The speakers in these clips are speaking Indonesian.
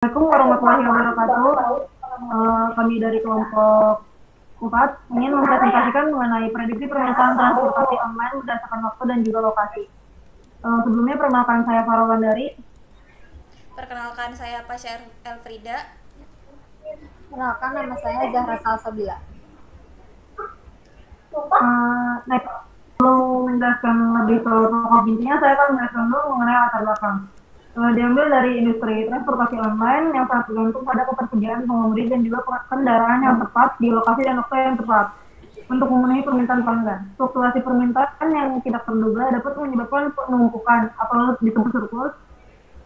Assalamualaikum warahmatullahi wabarakatuh. Kami dari kelompok 4 ingin mempresentasikan mengenai prediksi permintaan transportasi online berdasarkan waktu dan juga lokasi. Sebelumnya perkenalkan saya Farah Wandari. Perkenalkan saya Pasha Elfrida. Kenalkan, nama saya Zahra Salsabila. Next, sebelum menjelaskan lebih ke pokok intinya, saya akan menjelaskan dulu mengenai latar belakang. Diambil dari industri transportasi online yang sangat bergantung pada ketersediaan pengemudi dan juga kendaraan yang tepat di lokasi dan waktu yang tepat untuk memenuhi permintaan pelanggan. Fluktuasi permintaan yang tidak terduga dapat menyebabkan penumpukan atau disebut surplus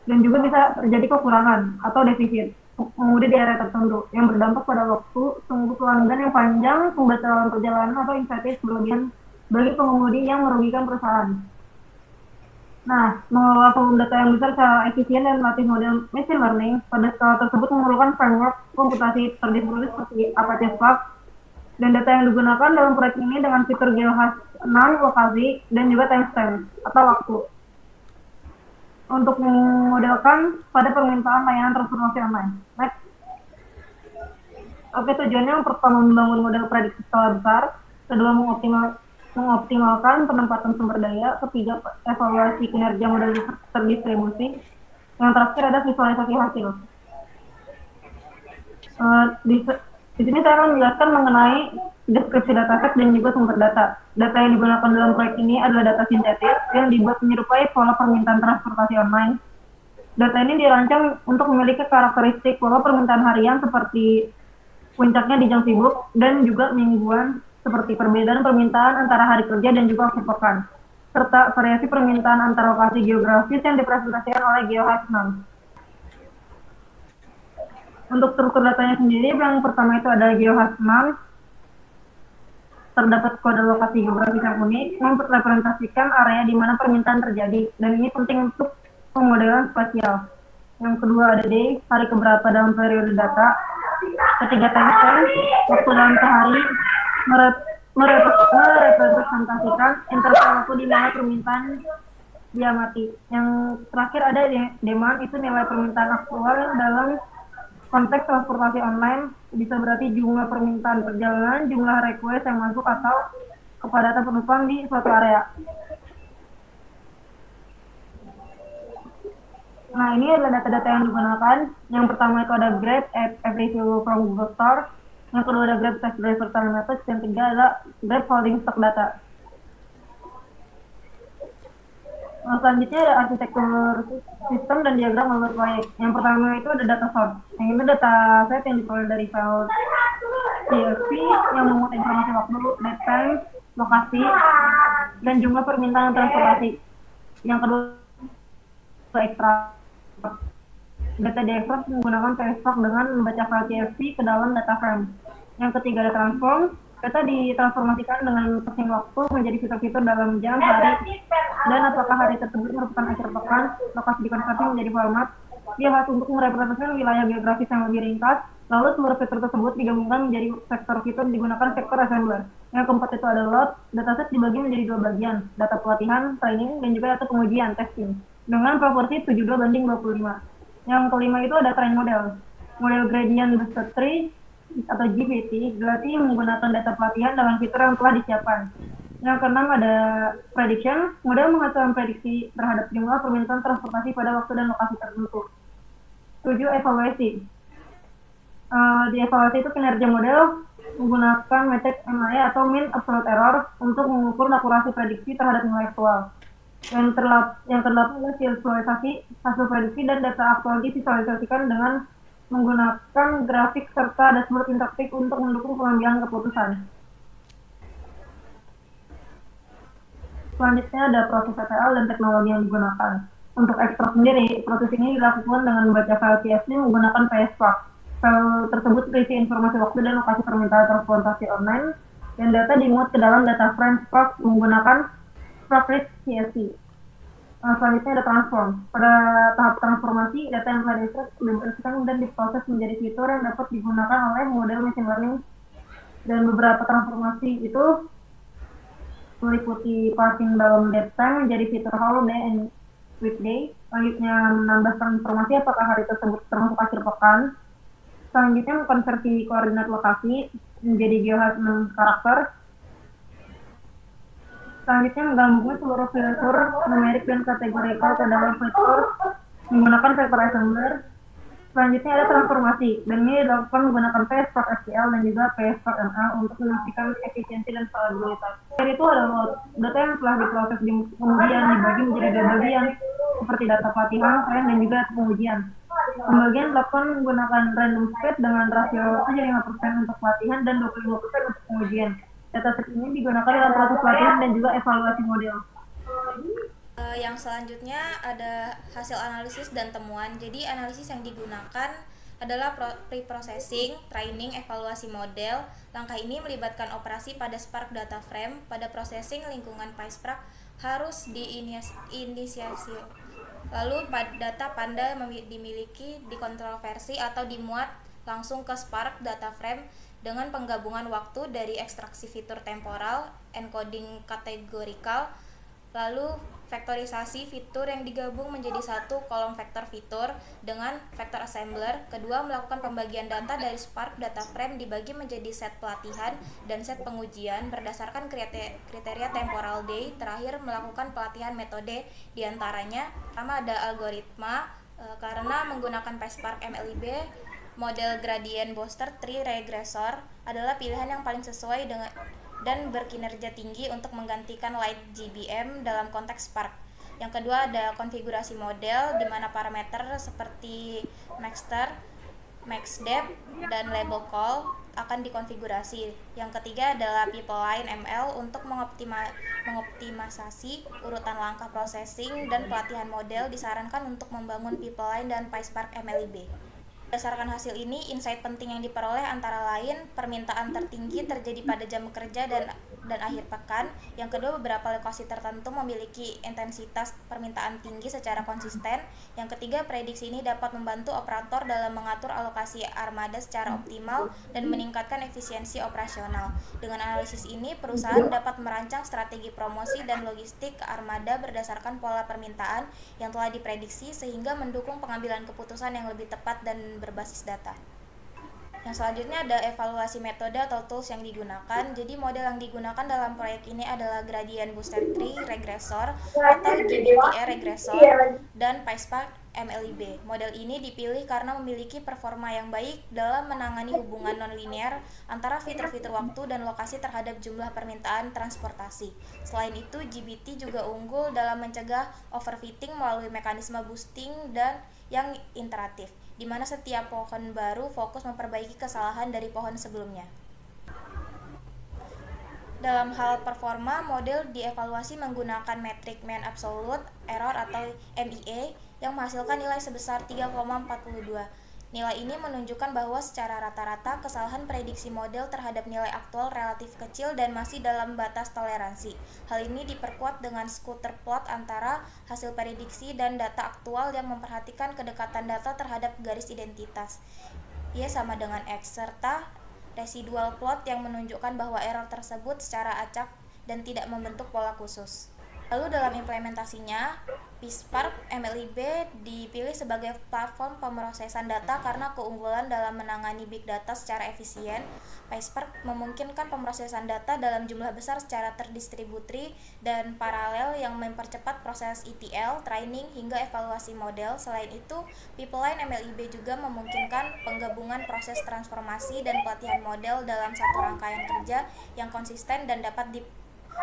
dan juga bisa terjadi kekurangan atau defisit pengemudi di area tertentu yang berdampak pada waktu tunggu pelanggan yang panjang, pembatalan perjalanan atau insentif berlebihan bagi pengemudi yang merugikan perusahaan. Nah, mengelola volume data yang besar secara efisien dan melatih model machine learning pada skala tersebut memerlukan framework komputasi terdistribusi seperti Apache Spark, dan data yang digunakan dalam proyek ini dengan fitur geohash 6 lokasi dan juga timestamp atau waktu untuk memodelkan pada permintaan layanan transportasi online. Next. Oke, tujuannya yang pertama membangun model prediksi skala besar, kedua mengoptimalkan penempatan sumber daya, ketiga evaluasi kinerja model terdistribusi, yang terakhir ada visualisasi hasil. Di sini saya akan menjelaskan mengenai deskripsi dataset dan juga sumber data. Data yang digunakan dalam proyek ini adalah data sintetis yang dibuat menyerupai pola permintaan transportasi online. Data ini dirancang untuk memiliki karakteristik pola permintaan harian seperti puncaknya di jam sibuk dan juga mingguan seperti perbedaan permintaan antara hari kerja dan juga akhir pekan, serta variasi permintaan antar lokasi geografis yang dipresentasikan oleh GeoHash 6. Untuk struktur datanya sendiri, yang pertama itu ada GeoHash 6, terdapat kode lokasi geografis yang unik, merepresentasikan area di mana permintaan terjadi, dan ini penting untuk pemodelan spasial. Yang kedua ada day, hari keberapa dalam periode data. Ketiga timestamp, waktu dalam sehari, merepresentasikan interval waktu di mana permintaan dia mati. Yang terakhir ada demand, itu nilai permintaan aktual dalam konteks transportasi online, bisa berarti jumlah permintaan perjalanan, jumlah request yang masuk atau kepadatan penumpang di suatu area. Nah, ini adalah data-data yang digunakan. Yang pertama itu ada Grab at every view from Google Store. Yang kedua ada Grab Test Driver Telematics. Yang ketiga adalah Grab Holding Stock Data. Nah, selanjutnya ada arsitektur sistem dan diagram alur proyek. Yang pertama itu ada data source. Yang itu data set yang diperoleh dari file CSV yang memuat informasi waktu, date time, lokasi, dan jumlah permintaan transportasi. Yang kedua ekstrak. Data diekstrak menggunakan PSVAC dengan membaca file CSV ke dalam data frame. Yang ketiga ada transform. Data ditransformasikan dengan passing waktu menjadi fitur-fitur dalam jam, hari, dan apakah hari tersebut merupakan akhir pekan. Lokasi dikonversi menjadi format. Dia harus untuk merepresentasikan wilayah geografis yang lebih ringkas. Lalu seluruh fitur tersebut digabungkan menjadi vektor fitur digunakan vektor assembler. Yang keempat itu ada load. Dataset dibagi menjadi dua bagian, data pelatihan, training, dan juga data pengujian, testing, dengan proporsi 72:25. Yang kelima itu ada train model. Model gradient boosted tree atau GPT dilatih menggunakan data pelatihan dengan fitur yang telah disiapkan. Yang keenam ada prediction. Model menghasilkan prediksi terhadap jumlah permintaan transportasi pada waktu dan lokasi tertentu. 7. Evaluasi. Di evaluasi itu kinerja model menggunakan metode MAE atau mean absolute error untuk mengukur akurasi prediksi terhadap nilai aktual. Yang kedelapan adalah visualisasi hasil prediksi dan data aktual divisualisasikan dengan menggunakan grafik serta dashboard interaktif untuk mendukung pengambilan keputusan. Selanjutnya ada proses ETL dan teknologi yang digunakan. Untuk ekstrak sendiri, proses ini dilakukan dengan membaca file CSV menggunakan PSVAC. File tersebut berisi informasi waktu dan lokasi permintaan transportasi online, dan data dimuat ke dalam data frame Spark menggunakan Spark CSV. Selanjutnya ada transform. Pada tahap transformasi, data yang telah diekstrak dibersihkan dan diproses menjadi fitur yang dapat digunakan oleh model machine learning. Dan beberapa transformasi itu meliputi parsing dalam date time menjadi fitur holiday and weekday, Selanjutnya menambah transformasi apakah hari tersebut termasuk akhir pekan. Selanjutnya mengkonversi koordinat lokasi menjadi geohazard karakter. Selanjutnya menggabungkan seluruh fitur numerik dan kategorikal ke dalam fitur menggunakan vektor assembler. Selanjutnya ada transformasi, dan ini dilakukan menggunakan PSPark SQL dan juga PSPark ML untuk memastikan efisiensi dan stabilitas. Itu adalah data yang telah diproses kemudian dibagi menjadi dua bagian, seperti data pelatihan, tren, dan juga pengujian. Pembagian dilakukan menggunakan random spread dengan rasio 5% untuk pelatihan dan 25% untuk pengujian. Dataset ini digunakan dalam proses pelatihan dan juga evaluasi model. Yang selanjutnya ada hasil analisis dan temuan. Jadi analisis yang digunakan adalah pre-processing, training, evaluasi model. Langkah ini melibatkan operasi pada Spark Data Frame. Pada processing lingkungan PySpark harus diinisiasi. Lalu data Panda dimiliki, dikonversi atau dimuat langsung ke Spark Data Frame dengan penggabungan waktu dari ekstraksi fitur temporal, encoding kategorikal, lalu vektorisasi fitur yang digabung menjadi satu kolom vektor fitur dengan vektor assembler. Kedua, melakukan pembagian data dari Spark Data Frame dibagi menjadi set pelatihan dan set pengujian berdasarkan kriteria temporal day. Terakhir, melakukan pelatihan metode, diantaranya pertama ada algoritma, karena menggunakan PySpark MLIB, model gradient booster tree regressor adalah pilihan yang paling sesuai dengan dan berkinerja tinggi untuk menggantikan LightGBM dalam konteks Spark. Yang kedua ada konfigurasi model, di mana parameter seperti maxter, maxdepth, dan label call akan dikonfigurasi. Yang ketiga adalah pipeline ML untuk mengoptimisasi urutan langkah processing dan pelatihan model disarankan untuk membangun pipeline dan PySpark MLIB. Berdasarkan hasil ini, insight penting yang diperoleh antara lain permintaan tertinggi terjadi pada jam kerja dan akhir pekan. Yang kedua, beberapa lokasi tertentu memiliki intensitas permintaan tinggi secara konsisten. Yang ketiga, prediksi ini dapat membantu operator dalam mengatur alokasi armada secara optimal dan meningkatkan efisiensi operasional. Dengan analisis ini, perusahaan dapat merancang strategi promosi dan logistik ke armada berdasarkan pola permintaan yang telah diprediksi sehingga mendukung pengambilan keputusan yang lebih tepat dan berbasis data. Yang selanjutnya ada evaluasi metode atau tools yang digunakan. Jadi model yang digunakan dalam proyek ini adalah gradient booster tree regressor atau GBTR regressor dan PySpark MLIB. Model ini dipilih karena memiliki performa yang baik dalam menangani hubungan nonlinear antara fitur-fitur waktu dan lokasi terhadap jumlah permintaan transportasi. Selain itu, GBT juga unggul dalam mencegah overfitting melalui mekanisme boosting dan yang iteratif, di mana setiap pohon baru fokus memperbaiki kesalahan dari pohon sebelumnya. Dalam hal performa, model dievaluasi menggunakan metrik mean absolute error atau MEA yang menghasilkan nilai sebesar 3,42. Nilai ini menunjukkan bahwa secara rata-rata kesalahan prediksi model terhadap nilai aktual relatif kecil dan masih dalam batas toleransi. Hal ini diperkuat dengan scatter plot antara hasil prediksi dan data aktual yang memperhatikan kedekatan data terhadap garis identitas, Y sama dengan X, serta residual plot yang menunjukkan bahwa error tersebut secara acak dan tidak membentuk pola khusus. Lalu dalam implementasinya, PySpark MLIB dipilih sebagai platform pemrosesan data karena keunggulan dalam menangani big data secara efisien. PySpark memungkinkan pemrosesan data dalam jumlah besar secara terdistribusi dan paralel yang mempercepat proses ETL, training, hingga evaluasi model. Selain itu, pipeline MLIB juga memungkinkan penggabungan proses transformasi dan pelatihan model dalam satu rangkaian kerja yang konsisten dan dapat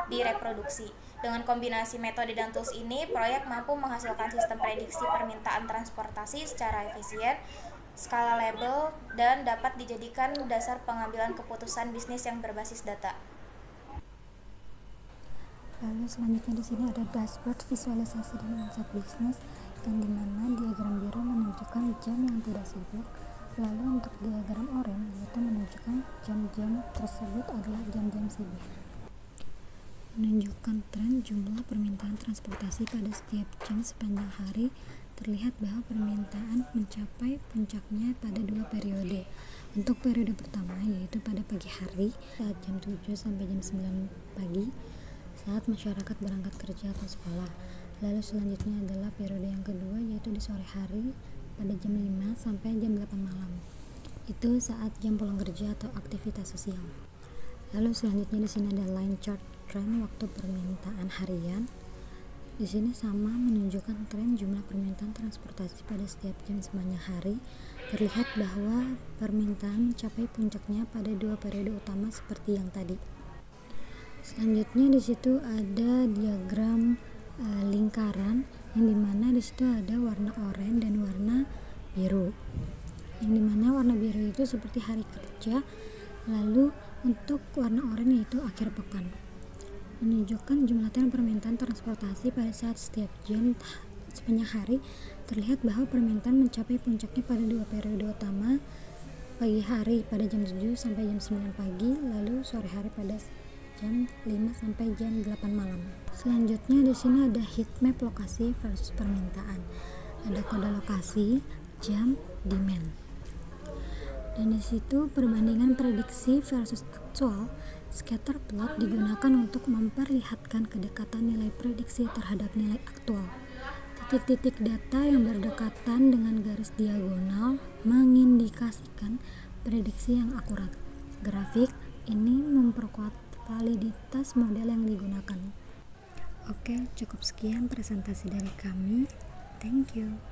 direproduksi. Dengan kombinasi metode dan tools ini, proyek mampu menghasilkan sistem prediksi permintaan transportasi secara efisien, scalable, dan dapat dijadikan dasar pengambilan keputusan bisnis yang berbasis data. Lalu selanjutnya di sini ada dashboard visualisasi dan insight bisnis, yang dimana diagram biru menunjukkan jam yang tidak sibuk. Lalu untuk diagram oranye yaitu menunjukkan jam-jam tersebut adalah jam-jam sibuk. Menunjukkan tren jumlah permintaan transportasi pada setiap jam sepanjang hari. Terlihat bahwa permintaan mencapai puncaknya pada dua periode. Untuk periode pertama yaitu pada pagi hari saat jam 7 sampai jam 9 pagi saat masyarakat berangkat kerja atau sekolah. Lalu selanjutnya adalah periode yang kedua, yaitu di sore hari pada jam 5 sampai jam 8 malam. Itu saat jam pulang kerja atau aktivitas sosial. Lalu selanjutnya di sini ada line chart tren waktu permintaan harian. Di sini sama menunjukkan tren jumlah permintaan transportasi pada setiap jam sepanjang hari. Terlihat bahwa permintaan mencapai puncaknya pada 2 periode utama seperti yang tadi. Selanjutnya di situ ada diagram lingkaran, yang dimana di situ ada warna oranye dan warna biru. Yang dimana warna biru itu seperti hari kerja, lalu untuk warna oranye itu akhir pekan. Menunjukkan jumlah tren permintaan transportasi pada saat setiap jam sepanjang hari. Terlihat bahwa permintaan mencapai puncaknya pada 2 periode utama, pagi hari pada jam 7 sampai jam 9 pagi, lalu sore hari pada jam 5 sampai jam 8 malam. Selanjutnya di sini ada heat map lokasi versus permintaan. Ada kode lokasi, jam, demand. Dan di situ perbandingan prediksi versus aktual. Scatter plot digunakan untuk memperlihatkan kedekatan nilai prediksi terhadap nilai aktual. Titik-titik data yang berdekatan dengan garis diagonal mengindikasikan prediksi yang akurat. Grafik ini memperkuat validitas model yang digunakan. Oke, cukup sekian presentasi dari kami. Thank you.